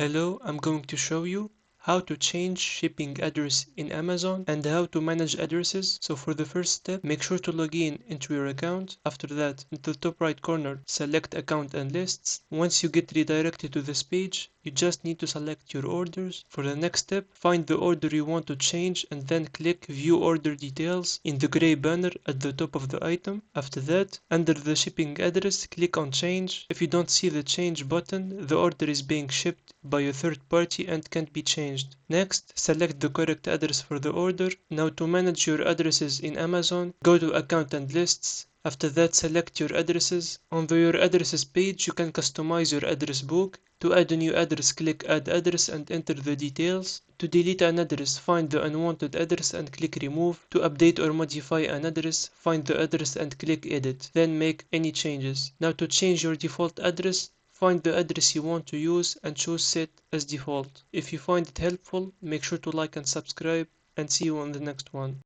Hello, I'm going to show you how to change shipping address in Amazon and how to manage addresses. So for the first step, make sure to log in into your account. After that, in the top right corner, select account and lists. Once you get redirected to this page, you just need to select your orders. For the next step, find the order you want to change and then click view order details in the gray banner at the top of the item. After that, under the shipping address, click on change. If you don't see the change button, the order is being shipped by a third party and can't be changed. Next, select the correct address for the order. Now to manage your addresses in Amazon, go to account and lists. After that, select your addresses. On the your addresses page, you can customize your address book. To add a new address, click add address and enter the details. To delete an address, find the unwanted address and click remove. To update or modify an address, find the address and click edit. Then make any changes. Now to change your default address, find the address you want to use and choose set as default. If you find it helpful, make sure to like and subscribe and see you on the next one.